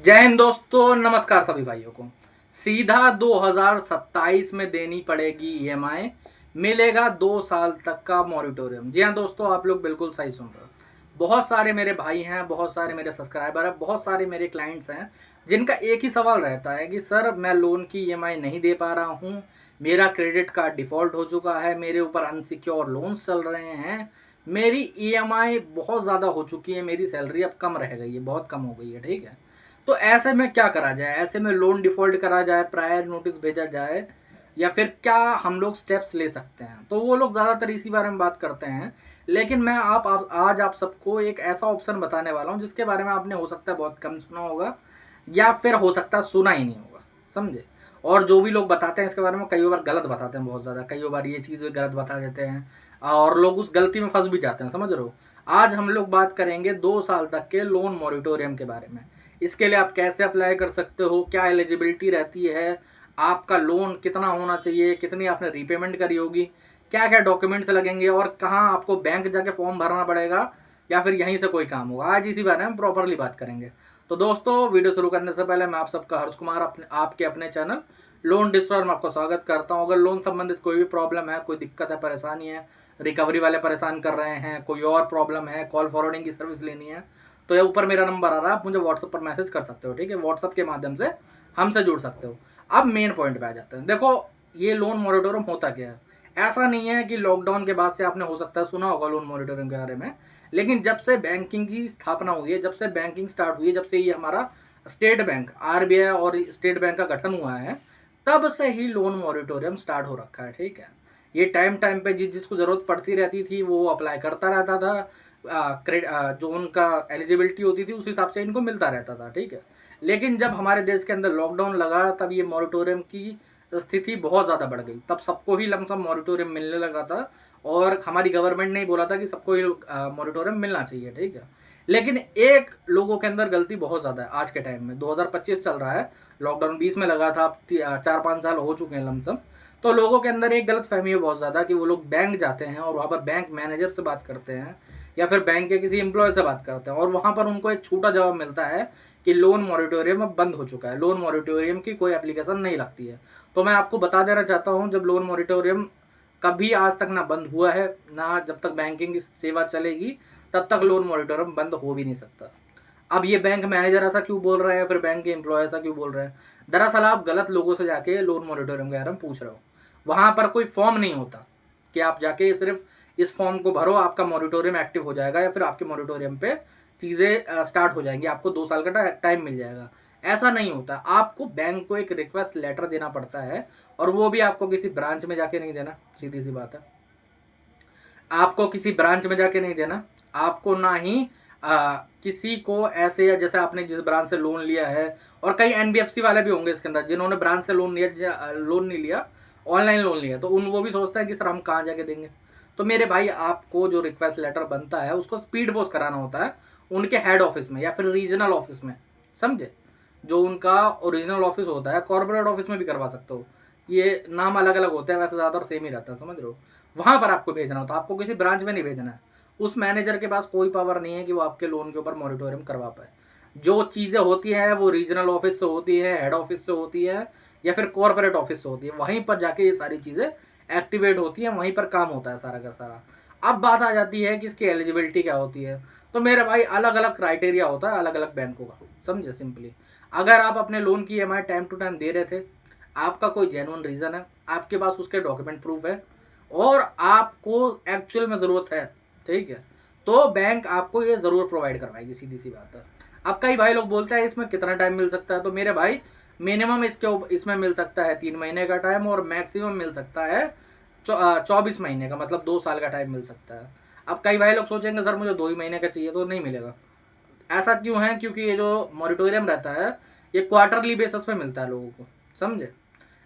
जय हिंद दोस्तों, नमस्कार सभी भाइयों को। सीधा 2027 में देनी पड़ेगी ईएमआई, मिलेगा 2 साल तक का मॉरिटोरियम। जी हाँ दोस्तों, आप लोग बिल्कुल सही सुन रहे हो। बहुत सारे मेरे भाई हैं, बहुत सारे मेरे सब्सक्राइबर हैं, बहुत सारे मेरे क्लाइंट्स हैं जिनका एक ही सवाल रहता है कि सर मैं लोन की ईएमआई नहीं दे पा रहा हूँ, मेरा क्रेडिट कार्ड डिफ़ॉल्ट हो चुका है, मेरे ऊपर अनसिक्योर लोन्स चल रहे हैं, मेरी ईएमआई बहुत ज़्यादा हो चुकी है, मेरी सैलरी अब कम रह गई है, बहुत कम हो गई है। ठीक है, तो ऐसे में क्या करा जाए? ऐसे में लोन डिफ़ॉल्ट करा जाए, प्रायर नोटिस भेजा जाए, या फिर क्या हम लोग स्टेप्स ले सकते हैं? तो वो लोग ज़्यादातर इसी बारे में बात करते हैं। लेकिन मैं आज आप सबको एक ऐसा ऑप्शन बताने वाला हूँ जिसके बारे में आपने हो सकता है बहुत कम सुना होगा, या फिर हो सकता है सुना ही नहीं होगा, समझे? और जो भी लोग बताते हैं इसके बारे में, कई बार गलत बताते हैं बहुत ज़्यादा, कई बार ये चीज़ गलत बता देते हैं और लोग उस गलती में फंस भी जाते हैं, समझ रहे हो? आज हम लोग बात करेंगे 2 साल तक के लोन मॉरिटोरियम के बारे में। इसके लिए आप कैसे अप्लाई कर सकते हो, क्या एलिजिबिलिटी रहती है, आपका लोन कितना होना चाहिए, कितनी आपने रीपेमेंट करी होगी, क्या क्या डॉक्यूमेंट्स लगेंगे और कहाँ आपको बैंक जाके फॉर्म भरना पड़ेगा या फिर यहीं से कोई काम होगा, आज इसी बारे में प्रॉपरली बात करेंगे। तो दोस्तों, वीडियो शुरू करने से पहले मैं आप सबका हर्ष कुमार आपके अपने चैनल लोन डिस्ट्रॉयर में आपका स्वागत करता हूं। अगर लोन संबंधित कोई भी प्रॉब्लम है, कोई दिक्कत है, परेशानी है, रिकवरी वाले परेशान कर रहे हैं, कोई और प्रॉब्लम है, कॉल फॉरवर्डिंग की सर्विस लेनी है, तो ये ऊपर मेरा नंबर आ रहा है, आप मुझे व्हाट्सएप पर मैसेज कर सकते हो। ठीक है, व्हाट्सएप के माध्यम से हमसे जुड़ सकते हो। अब मेन पॉइंट पे आ जाते हैं। देखो, ये लोन मॉरिटोरियम होता क्या है? ऐसा नहीं है कि लॉकडाउन के बाद से आपने हो सकता है सुना होगा लोन मॉरिटोरियम के बारे में, लेकिन जब से बैंकिंग की स्थापना हुई है, जब से बैंकिंग स्टार्ट हुई है, जब से ये हमारा स्टेट बैंक आरबीआई और स्टेट बैंक का गठन हुआ है, तब से ही लोन मॉरिटोरियम स्टार्ट हो रखा है। ठीक है, ये टाइम टाइम पे जिसको ज़रूरत पड़ती रहती थी वो अप्लाई करता रहता था। जो उनका एलिजिबिलिटी होती थी उस हिसाब से इनको मिलता रहता था। ठीक है, लेकिन जब हमारे देश के अंदर लॉकडाउन लगा तब ये मॉरिटोरियम की स्थिति बहुत ज़्यादा बढ़ गई। तब सबको ही लमसम मॉरिटोरियम मिलने लगा था और हमारी गवर्नमेंट ने ही बोला था कि सबको ही मॉरिटोरियम मिलना चाहिए। ठीक है, लेकिन एक लोगों के अंदर गलती बहुत ज़्यादा है आज के टाइम में। 2025 चल रहा है, लॉकडाउन 20 में लगा था, अब 4-5 साल हो चुके हैं लमसम। तो लोगों के अंदर एक गलत फहमी है बहुत ज़्यादा कि वो लोग बैंक जाते हैं और वहाँ पर बैंक मैनेजर से बात करते हैं या फिर बैंक के किसी एम्प्लॉय से बात करते हैं और वहाँ पर उनको एक छोटा जवाब मिलता है कि लोन मॉरिटोरियम अब बंद हो चुका है, लोन मॉरिटोरियम की कोई एप्लीकेशन नहीं लगती है। तो मैं आपको बता देना चाहता हूँ, जब लोन मॉरिटोरियम कभी आज तक ना बंद हुआ है, ना जब तक बैंकिंग की सेवा चलेगी तब तक लोन मॉरिटोरियम बंद हो भी नहीं सकता। अब ये बैंक मैनेजर ऐसा क्यों बोल रहे हैं, फिर बैंक के एम्प्लॉय ऐसा क्यों बोल रहे हैं? दरअसल आप गलत लोगों से जाके लोन मॉरिटोरियम के बारे में पूछ रहे हो। वहाँ पर कोई फॉर्म नहीं होता कि आप जाके सिर्फ इस फॉर्म को भरो, आपका मॉरिटोरियम एक्टिव हो जाएगा या फिर आपके मॉरिटोरियम पे चीज़ें स्टार्ट हो जाएंगी, आपको 2 साल का टाइम मिल जाएगा। ऐसा नहीं होता। आपको बैंक को एक रिक्वेस्ट लेटर देना पड़ता है और वो भी आपको किसी ब्रांच में जाके नहीं देना, सीधी सी बात है। आपको किसी ब्रांच में जाके नहीं देना, आपको ना ही किसी को ऐसे, जैसे आपने जिस ब्रांच से लोन लिया है, और कई एनबीएफसी वाले भी होंगे इसके अंदर जिन्होंने ब्रांच से लोन लिया, लोन नहीं लिया, ऑनलाइन लोन लिया, तो वो भी सोचते हैं कि सर हम कहाँ जाके देंगे। तो मेरे भाई, आपको जो रिक्वेस्ट लेटर बनता है उसको स्पीड पोस्ट कराना होता है उनके हेड ऑफिस में या फिर रीजनल ऑफिस में, समझे? जो उनका ओरिजिनल ऑफिस होता है, कॉर्पोरेट ऑफिस में भी करवा सकते हो, ये नाम अलग अलग होते हैं, वैसे ज़्यादातर सेम ही रहता है, समझ रहे हो? वहाँ पर आपको भेजना होता है, आपको किसी ब्रांच में नहीं भेजना है। उस मैनेजर के पास कोई पावर नहीं है कि वो आपके लोन के ऊपर मॉरिटोरियम करवा पाए। जो चीज़ें होती हैं वो रीजनल ऑफिस से होती है, हेड ऑफिस से होती है या फिर कॉर्पोरेट ऑफिस से होती है, वहीं पर जाके ये सारी चीज़ें एक्टिवेट होती हैं, वहीं पर काम होता है सारा का सारा। अब बात आ जाती है कि इसकी एलिजिबिलिटी क्या होती है। तो मेरे भाई, अलग अलग क्राइटेरिया होता है अलग अलग बैंकों का, समझे? सिंपली, अगर आप अपने लोन की ईएमआई टाइम टू टाइम दे रहे थे, आपका कोई जेन्युइन रीज़न है, आपके पास उसके डॉक्यूमेंट प्रूफ है और आपको एक्चुअल में ज़रूरत है, ठीक है, तो बैंक आपको ये ज़रूर प्रोवाइड करवाएगी, सीधी सी बात है। अब कई भाई लोग बोलते हैं इसमें कितना टाइम मिल सकता है, तो मेरे भाई, मिनिमम इसमें मिल सकता है 3 महीने का टाइम और मैक्सिमम मिल सकता है 24 महीने का, मतलब 2 साल का टाइम मिल सकता है। अब कई भाई लोग सोचेंगे सर मुझे 2 ही महीने का चाहिए, तो नहीं मिलेगा। ऐसा क्यों है? क्योंकि ये जो मॉरिटोरियम रहता है ये क्वार्टरली बेसिस पे मिलता है लोगों को, समझे?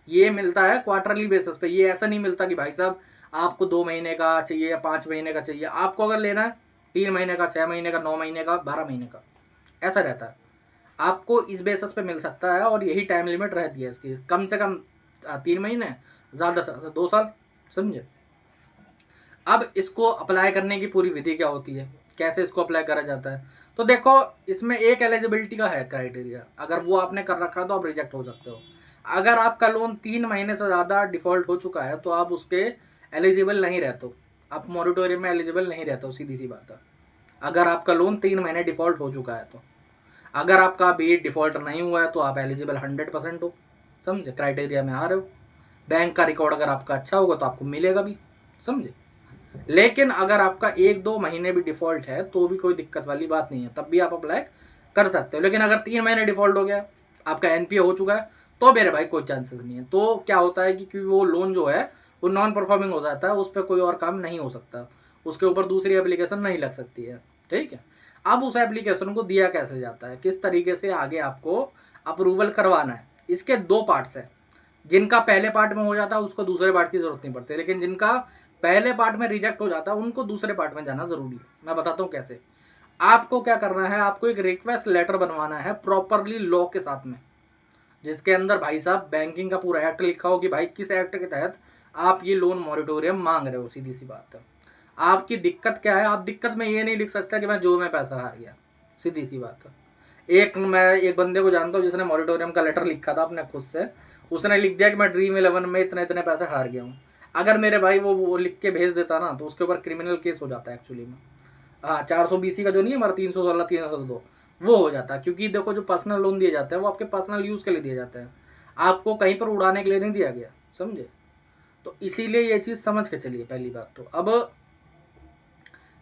ये मिलता है क्वार्टरली बेसिस पे। ये ऐसा नहीं मिलता कि भाई साहब आपको 2 महीने का चाहिए या 5 महीने का चाहिए। आपको अगर लेना है 3 महीने का, 6 महीने का, 9 महीने का, 12 महीने का, ऐसा रहता है। आपको इस बेसिस पे मिल सकता है और यही टाइम लिमिट रहती है इसकी, कम से कम 3 महीने, ज़्यादा से ज़्यादा 2 साल, समझे? अब इसको अप्लाई करने की पूरी विधि क्या होती है, कैसे इसको अप्लाई करा जाता है? तो देखो इसमें एक एलिजिबिलिटी का है क्राइटेरिया, अगर वो आपने कर रखा है तो आप रिजेक्ट हो सकते हो। अगर आपका लोन 3 महीने से ज़्यादा डिफ़ॉल्ट हो चुका है तो आप उसके एलिजिबल नहीं रहते हो, आप मॉरिटोरियम में एलिजिबल नहीं रहते हो, सीधी सी बात है। अगर आपका लोन 3 महीने डिफ़ॉल्ट हो चुका है तो, अगर आपका अभी डिफ़ॉल्ट नहीं हुआ है तो आप एलिजिबल 100% हो, समझे, क्राइटेरिया में आ रहे हो। बैंक का रिकॉर्ड अगर आपका अच्छा होगा तो आपको मिलेगा भी, समझे। लेकिन अगर आपका 1-2 महीने भी डिफ़ॉल्ट है तो भी कोई दिक्कत वाली बात नहीं है, तब भी आप अप्लाई कर सकते हो। लेकिन अगर 3 महीने डिफ़ॉल्ट हो गया, आपका एनपीए हो चुका है, तो मेरे भाई कोई चांसेस नहीं है। तो क्या होता है कि क्योंकि वो लोन जो है वो नॉन परफॉर्मिंग हो जाता है, उस पर कोई और काम नहीं हो सकता, उसके ऊपर दूसरी एप्लीकेशन नहीं लग सकती है, ठीक है। अब उस एप्लीकेशन को दिया कैसे जाता है, किस तरीके से आगे आपको अप्रूवल करवाना है, इसके 2 पार्ट्स हैं। जिनका पहले पार्ट में हो जाता है उसको दूसरे पार्ट की जरूरत नहीं पड़ती, लेकिन जिनका पहले पार्ट में रिजेक्ट हो जाता है उनको दूसरे पार्ट में जाना जरूरी है। मैं बताता हूँ कैसे। आपको क्या करना है, आपको एक रिक्वेस्ट लेटर बनवाना है प्रॉपरली लॉ के साथ में, जिसके अंदर भाई साहब बैंकिंग का पूरा एक्ट लिखा हो कि भाई किस एक्ट के तहत आप ये लोन मॉरिटोरियम मांग रहे हो। सीधी सी बात है, आपकी दिक्कत क्या है। आप दिक्कत में ये नहीं लिख सकते कि मैं जो मैं पैसा हार गया, सीधी सी बात है। मैं एक बंदे को जानता हूँ जिसने मॉरिटोरियम का लेटर लिखा था अपने खुद से, उसने लिख दिया कि मैं Dream11 में इतने इतने पैसे हार गया हूँ। अगर मेरे भाई वो लिख के भेज देता ना तो उसके ऊपर क्रिमिनल केस हो जाता है एक्चुअली में। हाँ, 420 का जो नहीं है हमारा 316 302, वो हो जाता है। क्योंकि देखो जो पर्सनल लोन दिए जाते हैं वो आपके पर्सनल यूज़ के लिए दिए जाते हैं, आपको कहीं पर उड़ाने के लिए नहीं दिया गया, समझे। तो इसीलिए ये चीज़ समझ के चलिए पहली बात तो। अब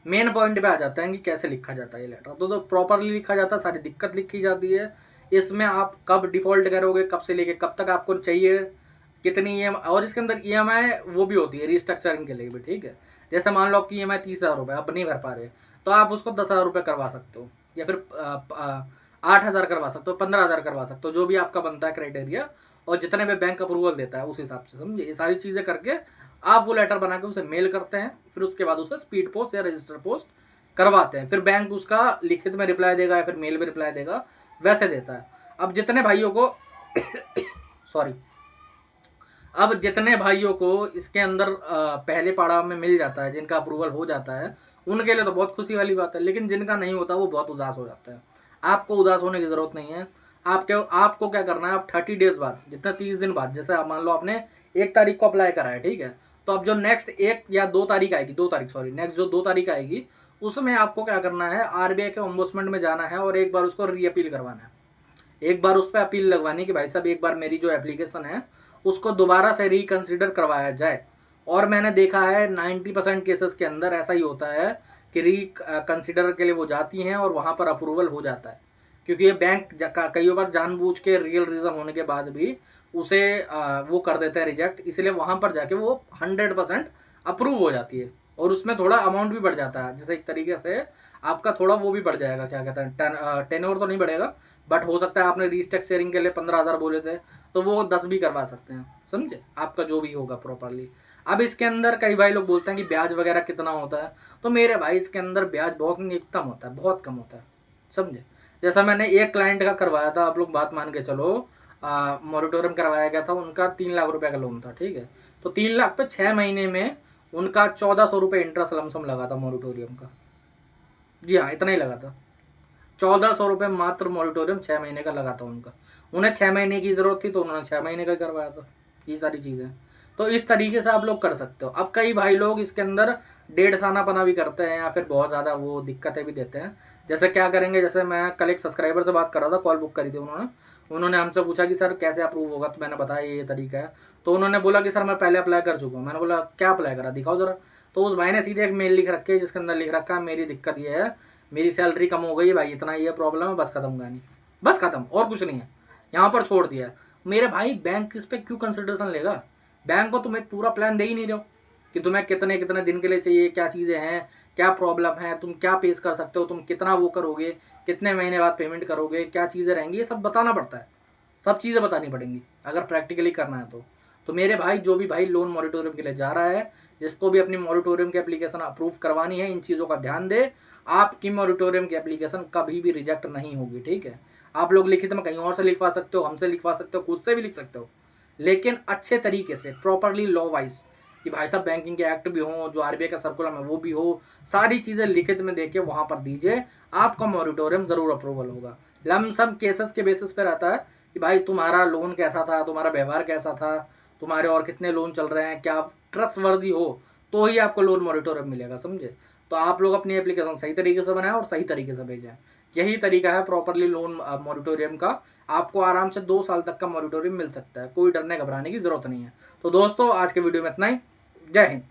मेन पॉइंट पे आ जाता है कि कैसे लिखा जाता है ये लेटर। तो प्रॉपरली लिखा जाता है, सारी दिक्कत लिखी जाती है। इसमें आप कब डिफ़ॉल्ट करोगे, कब से लेके कब तक आपको चाहिए, कितनी और इसके अंदर ईएमआई वो भी होती है रिस्ट्रक्चरिंग के लिए भी, ठीक है। जैसे मान लो आपकी ईएमआई 30,000 रुपये आप नहीं भर पा रहे, तो आप उसको 10,000 रुपये करवा सकते हो, या फिर 8,000 करवा सकते हो, 15,000 करवा सकते हो, जो भी आपका बनता है क्राइटेरिया, और जितने भी बैंक अप्रूवल देता है उस हिसाब से, समझे। ये सारी चीज़ें करके आप वो लेटर बना के उसे मेल करते हैं, फिर उसके बाद उसे स्पीड पोस्ट या रजिस्टर पोस्ट करवाते हैं। फिर बैंक उसका लिखित में रिप्लाई देगा या फिर मेल में रिप्लाई देगा, वैसे देता है। अब जितने भाइयों को सॉरी, अब जितने भाइयों को इसके अंदर पहले पड़ाव में मिल जाता है, जिनका अप्रूवल हो जाता है, उनके लिए तो बहुत खुशी वाली बात है। लेकिन जिनका नहीं होता वो बहुत उदास हो जाता है। आपको उदास होने की ज़रूरत नहीं है। आपको क्या करना है, आप 30 डेज बाद, जितना 30 दिन बाद, जैसे आप मान लो आपने 1 तारीख को अप्लाई करा है, ठीक है। तो अब जो नेक्स्ट 1 या 2 तारीख आएगी, 2 तारीख सॉरी, नेक्स्ट जो 2 तारीख आएगी, उसमें आपको क्या करना है, आरबीआई के ओम्बुड्समैन में जाना है और एक बार उसको रीअपील करवाना है। एक बार उस पर अपील लगवानी कि भाई साहब एक बार मेरी जो एप्लीकेशन है उसको दोबारा से रिकन्सिडर करवाया जाए। और मैंने देखा है 90% केसेस के अंदर ऐसा ही होता है कि रिकन्सिडर के लिए वो जाती हैं और वहाँ पर अप्रूवल हो जाता है। क्योंकि ये बैंक कई बार जानबूझ के रियल रीज़न होने के बाद भी उसे वो कर देते हैं रिजेक्ट, इसलिए वहाँ पर जाके वो 100% अप्रूव हो जाती है। और उसमें थोड़ा अमाउंट भी बढ़ जाता है, जैसे एक तरीके से आपका थोड़ा वो भी बढ़ जाएगा, क्या कहते हैं, टेनओवर तो नहीं बढ़ेगा, बट हो सकता है आपने रीस्ट्रक्चरिंग के लिए 15,000 बोले थे तो वो 10 भी करवा सकते हैं, समझे, आपका जो भी होगा प्रॉपरली। अब इसके अंदर कई भाई लोग बोलते हैं कि ब्याज वगैरह कितना होता है, तो मेरे भाई इसके अंदर ब्याज बहुत कम होता है, बहुत कम होता है, समझे। जैसा मैंने एक क्लाइंट का करवाया था, आप लोग बात मान के चलो, मॉरिटोरियम करवाया गया था, उनका 3 लाख रुपए का लोन था, ठीक है। तो 3 लाख पे 6 महीने में उनका 1,400 रुपये इंटरेस्ट लमसम लगा था मॉरिटोरियम का। जी हाँ, इतना ही लगा था, 1,400 रुपये मात्र मॉरिटोरियम 6 महीने का लगा था उनका। उन्हें 6 महीने की ज़रूरत थी तो उन्होंने 6 महीने का करवाया था। ये सारी चीज़ें, तो इस तरीके से आप लोग कर सकते हो। अब कई भाई लोग इसके अंदर डेढ़ सानापना भी करते हैं या फिर बहुत ज़्यादा वो दिक्कतें भी देते हैं। जैसे क्या करेंगे, जैसे मैं कल एक सब्सक्राइबर से बात कर रहा था, कॉल बुक करी थी उन्होंने हमसे पूछा कि सर कैसे अप्रूव होगा, तो मैंने बताया ये तरीका है। तो उन्होंने बोला कि सर मैं पहले अप्लाई कर चुका हूँ। मैंने बोला क्या अप्लाई करा, दिखाओ ज़रा। तो उस भाई ने सीधे एक मेल लिख रखी है जिसके अंदर लिख रखा है मेरी दिक्कत ये है, मेरी सैलरी कम हो गई है भाई, इतना ये प्रॉब्लम है, बस खत्म कहानी, बस खत्म, और कुछ नहीं है, यहाँ पर छोड़ दिया। मेरे भाई बैंक इस पर क्यों कंसिडरेशन लेगा, बैंक को तुम्हें पूरा प्लान दे ही नहीं रहे हो कि तुम्हें कितने कितने दिन के लिए चाहिए, क्या चीज़ें हैं, क्या प्रॉब्लम है, तुम क्या पेश कर सकते हो, तुम कितना वो करोगे, कितने महीने बाद पेमेंट करोगे, क्या चीज़ें रहेंगी, ये सब बताना पड़ता है, सब चीज़ें बतानी पड़ेंगी अगर प्रैक्टिकली करना है तो मेरे भाई जो भी भाई लोन मॉरिटोरियम के लिए जा रहा है, जिसको भी अपनी मॉरिटोरियम की एप्लीकेशन अप्रूव करवानी है, इन चीज़ों का ध्यान दे। आपकी मॉरिटोरियम की एप्लीकेशन कभी भी रिजेक्ट नहीं होगी, ठीक है। आप लोग लिखित में कहीं और से लिखवा सकते हो, हमसे लिखवा सकते हो, खुद से भी लिख सकते हो, लेकिन अच्छे तरीके से प्रॉपरली लॉ वाइज कि भाई साहब बैंकिंग के एक्ट भी हों, जो आरबीआई का सर्कुलर है वो भी हो, सारी चीज़ें लिखित में देके वहाँ पर दीजिए, आपका मॉरिटोरियम ज़रूर अप्रूवल होगा। लमसम केसेस के बेसिस पे रहता है कि भाई तुम्हारा लोन कैसा था, तुम्हारा व्यवहार कैसा था, तुम्हारे और कितने लोन चल रहे हैं, क्या आप ट्रस्टवर्दी हो, तो ही आपको लोन मॉरिटोरियम मिलेगा, समझे। तो आप लोग अपनी एप्लीकेशन सही तरीके से बनाएं और सही तरीके से भेजें। यही तरीका है प्रॉपरली लोन मॉरिटोरियम का। आपको आराम से 2 साल तक का मॉरिटोरियम मिल सकता है, कोई डरने घबराने की जरूरत नहीं है। तो दोस्तों आज के वीडियो में इतना ही। जय हिंद।